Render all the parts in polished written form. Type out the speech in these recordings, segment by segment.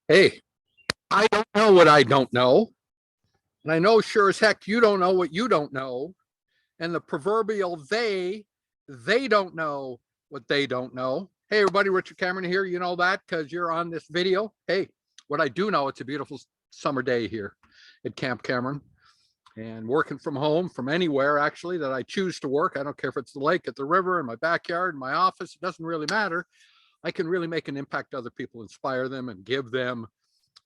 Hey, I don't know what I don't know. And I know sure as heck you don't know what you don't know. And the proverbial they don't know what they don't know. Hey, everybody, Richard Cameron here. You know that because you're on this video. Hey, what I do know, it's a beautiful summer day here at Camp Cameron and working from home, from anywhere actually that I choose to work. I don't care if it's the lake, at the river, in my backyard, in my office. It doesn't really matter. I can really make an impact to other people, inspire them, and give them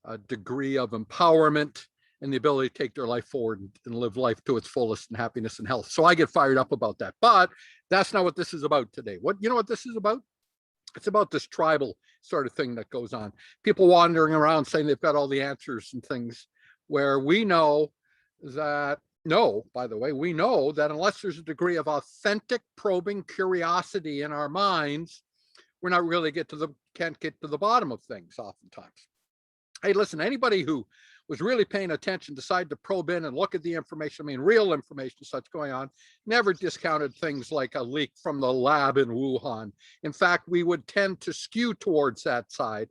a degree of empowerment and the ability to take their life forward and live life to its fullest in happiness and health. So I get fired up about that. But that's not what this is about today. You know what this is about? It's about this tribal sort of thing that goes on. People wandering around saying they've got all the answers and things, where we know that, no, by the way, we know that unless there's a degree of authentic probing curiosity in our minds, we're not really can't get to the bottom of things oftentimes. Hey, listen, anybody who was really paying attention, decided to probe in and look at the information, I mean, real information, such going on, never discounted things like a leak from the lab in Wuhan. In fact, we would tend to skew towards that side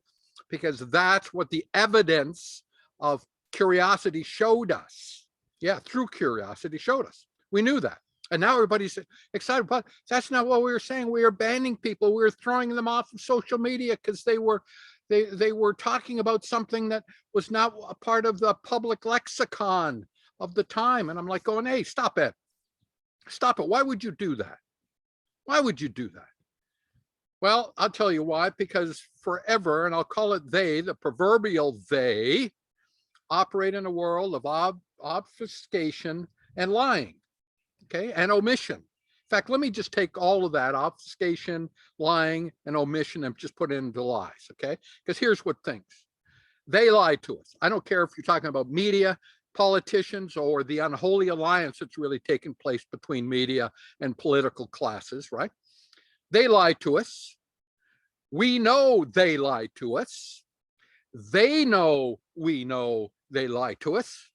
because that's what the evidence of curiosity showed us. Yeah, through curiosity showed us. We knew that. And now everybody's excited about it. That's not what we were saying. We were banning people. We were throwing them off of social media because they were talking about something that was not a part of the public lexicon of the time. And I'm like going, hey, stop it. Stop it. Why would you do that? Why would you do that? Well, I'll tell you why, because forever, and I'll call it they, the proverbial they, operate in a world of obfuscation and lying, okay, and omission. In fact, let me just take all of that obfuscation, lying, and omission and just put it into lies, okay? Because here's what things. They lie to us. I don't care if you're talking about media, politicians, or the unholy alliance that's really taken place between media and political classes, right? They lie to us. We know they lie to us. They know we know they lie to us.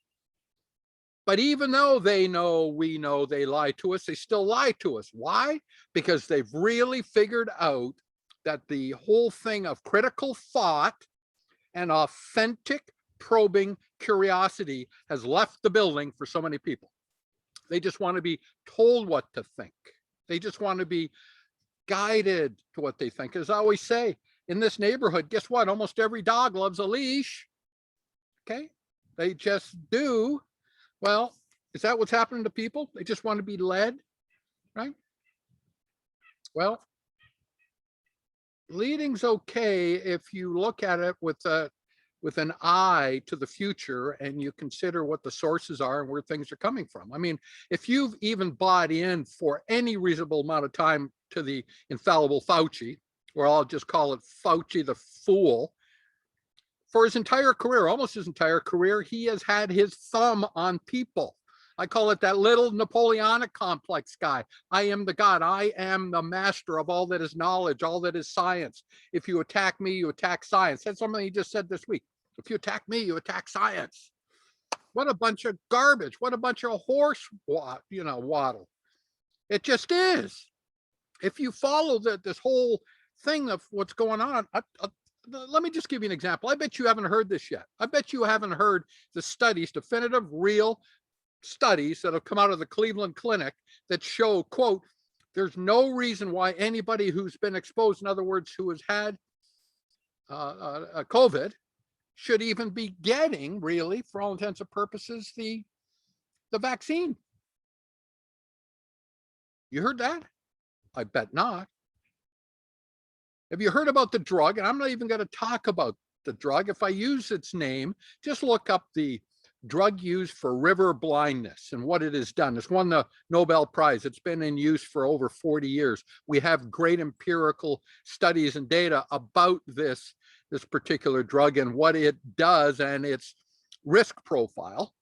But even though they know we know they lie to us, they still lie to us. Why? Because they've really figured out that the whole thing of critical thought and authentic probing curiosity has left the building for so many people. They just want to be told what to think. They just want to be guided to what they think. As I always say, in this neighborhood, guess what? Almost every dog loves a leash. Okay? They just do. Well, is that what's happening to people? They just want to be led, right? Well, leading's okay if you look at it with an eye to the future and you consider what the sources are and where things are coming from. I mean, if you've even bought in for any reasonable amount of time to the infallible Fauci, or I'll just call it Fauci the fool, for his entire career, almost his entire career, he has had his thumb on people. I call it that little Napoleonic complex guy. I am the God. I am the master of all that is knowledge, all that is science. If you attack me, you attack science. That's something he just said this week. If you attack me, you attack science. What a bunch of garbage. What a bunch of horse, waddle. It just is. If you follow this whole thing of what's going on, let me just give you an example. I bet you haven't heard this yet. I bet you haven't heard the studies, definitive, real studies that have come out of the Cleveland Clinic that show, quote, there's no reason why anybody who's been exposed, in other words, who has had COVID, should even be getting, really, for all intents and purposes, the vaccine. You heard that? I bet not. Have you heard about the drug? And I'm not even going to talk about the drug. If I use its name, just look up the drug used for river blindness and what it has done. It's won the Nobel Prize. It's been in use for over 40 years. We have great empirical studies and data about this particular drug and what it does and its risk profile.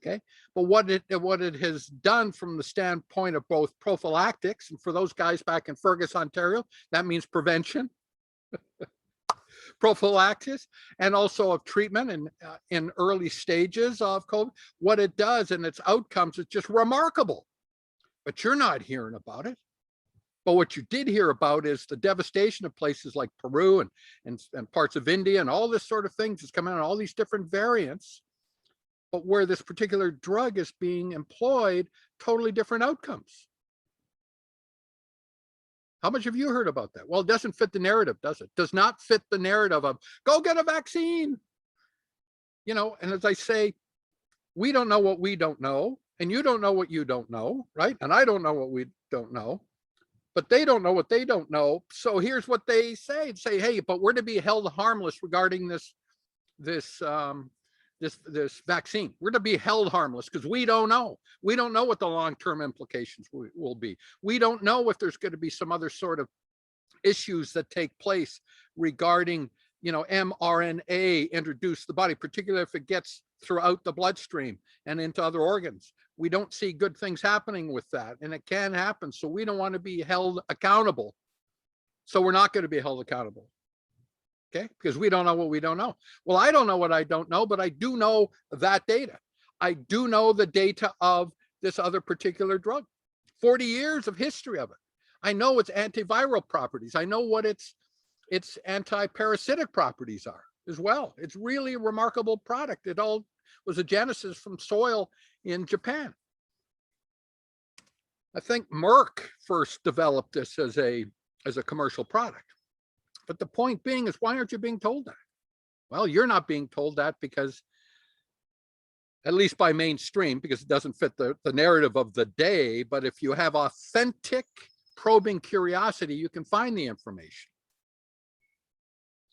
Okay, but what it has done from the standpoint of both prophylactics, and for those guys back in Fergus, Ontario, that means prevention, prophylaxis, and also of treatment and in early stages of COVID. What it does and its outcomes is just remarkable. But you're not hearing about it. But what you did hear about is the devastation of places like Peru and parts of India and all this sort of things is coming out, all these different variants. But where this particular drug is being employed, totally different outcomes. How much have you heard about that? Well, it doesn't fit the narrative, does it? Does not fit the narrative of go get a vaccine. You know, and as I say, we don't know what we don't know, and you don't know what you don't know, right? And I don't know what we don't know, but they don't know what they don't know. So here's what they say: hey, but we're to be held harmless regarding this vaccine. We're to be held harmless because we don't know. We don't know what the long-term implications will be. We don't know if there's going to be some other sort of issues that take place regarding, you know, mRNA introduced to the body, particularly if it gets throughout the bloodstream and into other organs. We don't see good things happening with that, and it can happen. So we don't want to be held accountable. So we're not going to be held accountable. Okay, because we don't know what we don't know. Well, I don't know what I don't know, but I do know that data. I do know the data of this other particular drug, 40 years of history of it. I know its antiviral properties. I know what its anti-parasitic properties are as well. It's really a remarkable product. It all was a genesis from soil in Japan. I think Merck first developed this as a commercial product. But the point being is, why aren't you being told that? Well, you're not being told that because, at least by mainstream, because it doesn't fit the narrative of the day. But if you have authentic probing curiosity, you can find the information.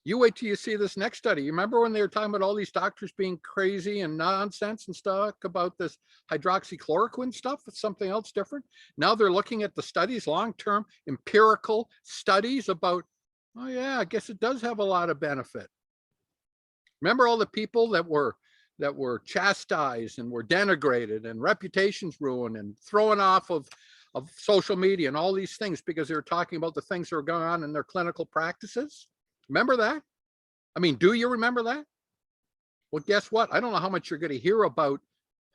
You wait till you see this next study. You remember when they were talking about all these doctors being crazy and nonsense and stuff about this hydroxychloroquine stuff? It's something else different. Now they're looking at the studies, long-term empirical studies about, oh yeah, I guess it does have a lot of benefit. Remember all the people that were chastised and were denigrated and reputations ruined and thrown off of social media and all these things because they were talking about the things that are going on in their clinical practices? Remember that? I mean, do you remember that? Well, guess what? I don't know how much you're going to hear about,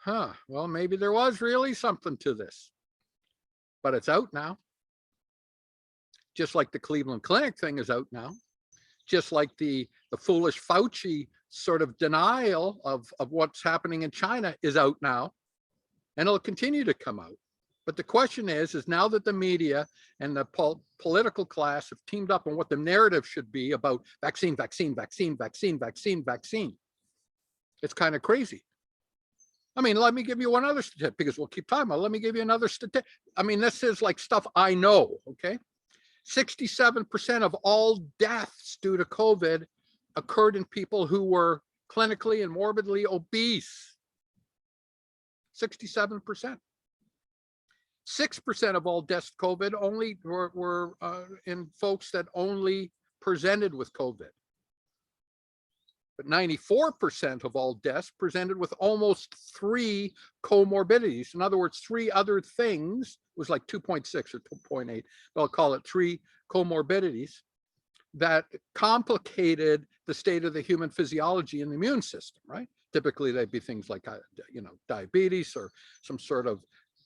well, maybe there was really something to this, but it's out now. Just like the Cleveland Clinic thing is out now. Just like the foolish Fauci sort of denial of what's happening in China is out now, and it'll continue to come out. But the question is now that the media and the political class have teamed up on what the narrative should be about vaccine, vaccine, vaccine, vaccine, vaccine, vaccine, it's kind of crazy. I mean, let me give you one other statistic, because we'll keep talking about it. Let me give you another statistic. I mean, this is like stuff I know, okay? 67% of all deaths due to COVID occurred in people who were clinically and morbidly obese. 67%. 6% of all deaths COVID only were in folks that only presented with COVID. But 94% of all deaths presented with almost 3 comorbidities. In other words, 3 other things. It was like 2.6 or 2.8, but I'll call it 3 comorbidities that complicated the state of the human physiology and the immune system, right? Typically, they'd be things like, diabetes or some sort of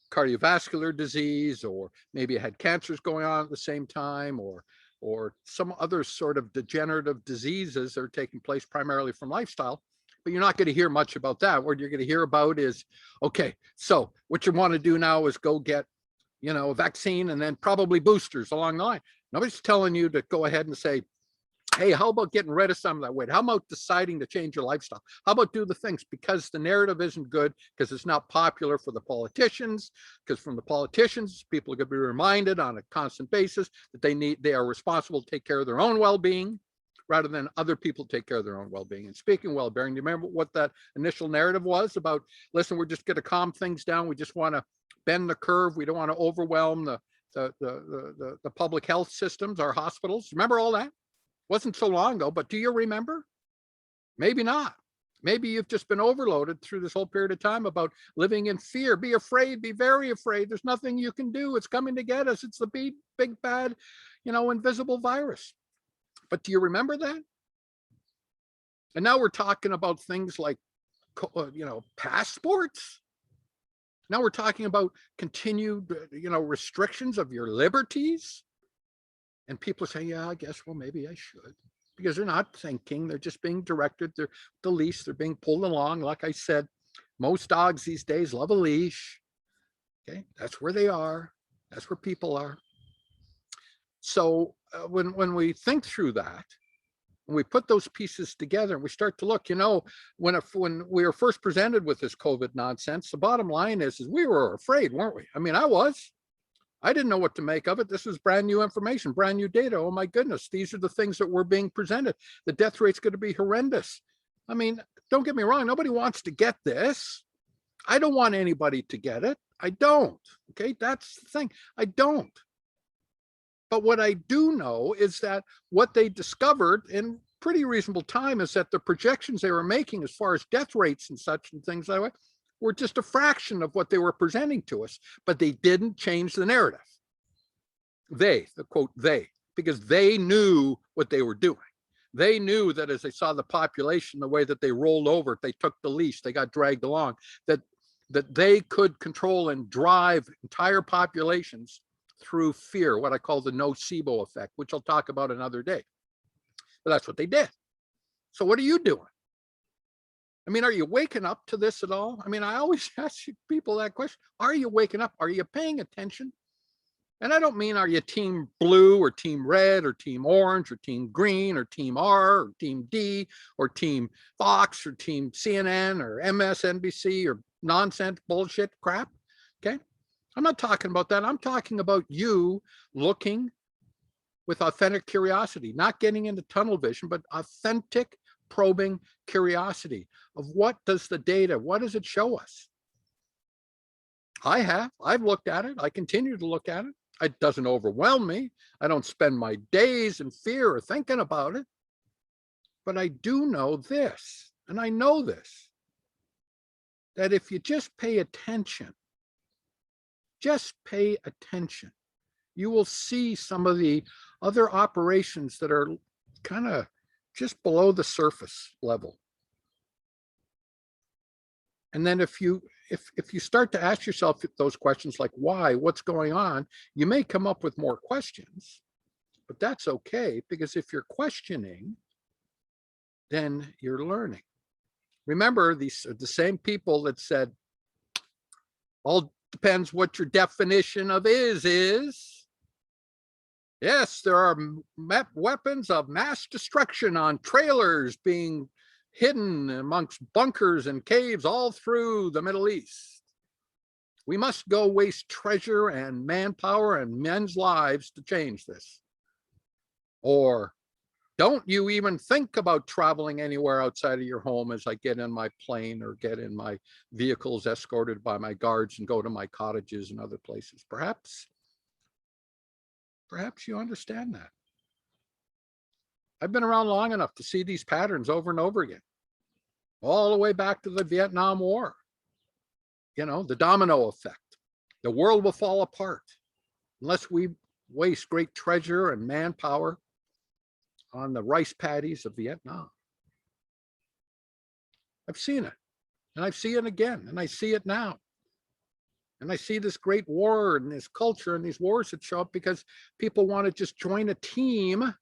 cardiovascular disease, or maybe it had cancers going on at the same time, or some other sort of degenerative diseases that are taking place primarily from lifestyle. But you're not going to hear much about that. What you're going to hear about is, okay, so what you want to do now is go get, a vaccine and then probably boosters along the line. Nobody's telling you to go ahead and say, hey, how about getting rid of some of that weight? How about deciding to change your lifestyle? How about do the things? Because the narrative isn't good, because it's not popular for the politicians, because from the politicians, people are going to be reminded on a constant basis that they are responsible to take care of their own well-being rather than other people take care of their own well-being. And speaking of well-being, do you remember what that initial narrative was about? Listen, we're just going to calm things down. We just want to bend the curve. We don't want to overwhelm the public health systems, our hospitals. Remember all that? Wasn't so long ago, but do you remember? Maybe not. Maybe you've just been overloaded through this whole period of time about living in fear. Be afraid, be very afraid. There's nothing you can do. It's coming to get us. It's the big bad, invisible virus. But do you remember that? And now we're talking about things like, passports. Now we're talking about continued, restrictions of your liberties. And people are saying, yeah, I guess, well, maybe I should. Because they're not thinking, they're just being directed. They're the leash, they're being pulled along. Like I said, most dogs these days love a leash. Okay, that's where they are. That's where people are. So when we think through that, and we put those pieces together and we start to look, when we were first presented with this COVID nonsense, the bottom line is we were afraid, weren't we? I mean, I didn't know what to make of it. This was brand new information, brand new data. Oh my goodness, these are the things that were being presented. The death rate's going to be horrendous. I mean, don't get me wrong, nobody wants to get this. I don't want anybody to get it. I don't. Okay, that's the thing. I don't. But what I do know is that what they discovered in pretty reasonable time is that the projections they were making as far as death rates and such and things like that were just a fraction of what they were presenting to us, but they didn't change the narrative. The quote, because they knew what they were doing. They knew that as they saw the population, the way that they rolled over, they took the leash, they got dragged along, that they could control and drive entire populations through fear, what I call the nocebo effect, which I'll talk about another day. But that's what they did. So what are you doing? I mean, are you waking up to this at all? I mean, I always ask people that question. Are you waking up? Are you paying attention? And I don't mean, are you team blue or team red or team orange or team green or team R or team D or team Fox or team CNN or MSNBC or nonsense bullshit crap? Okay. I'm not talking about that. I'm talking about you looking with authentic curiosity, not getting into tunnel vision, but authentic probing curiosity of what does the data, what does it show us? I've looked at it. I continue to look at it. It doesn't overwhelm me. I don't spend my days in fear or thinking about it. But I do know this, and I know this, that if you just pay attention, you will see some of the other operations that are kind of just below the surface level. And then if you start to ask yourself those questions like why, what's going on, you may come up with more questions, but that's okay, because if you're questioning, then you're learning. Remember, these are the same people that said, all depends what your definition of is. Yes, there are weapons of mass destruction on trailers being hidden amongst bunkers and caves all through the Middle East. We must go waste treasure and manpower and men's lives to change this. Or don't you even think about traveling anywhere outside of your home as I get in my plane or get in my vehicles escorted by my guards and go to my cottages and other places. Perhaps you understand that. I've been around long enough to see these patterns over and over again, all the way back to the Vietnam War. The domino effect. The world will fall apart unless we waste great treasure and manpower on the rice paddies of Vietnam. I've seen it, and I see it again, and I see it now. And I see this great war and this culture and these wars that show up because people want to just join a team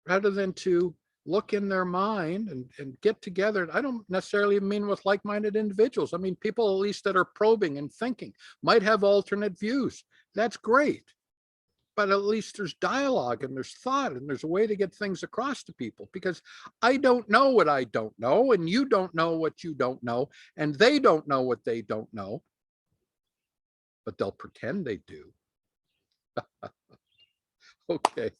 rather than to look in their mind and get together. I don't necessarily mean with like-minded individuals. I mean, people at least that are probing and thinking, might have alternate views. That's great. But at least there's dialogue and there's thought and there's a way to get things across to people, because I don't know what I don't know, and you don't know what you don't know, and they don't know what they don't know, but they'll pretend they do. Okay,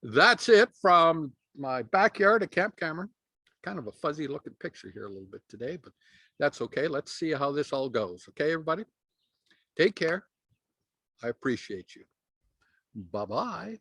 that's it from my backyard at Camp Cameron. Kind of a fuzzy looking picture here a little bit today, but that's okay. Let's see how this all goes. Okay, everybody, take care. I appreciate you. Bye-bye.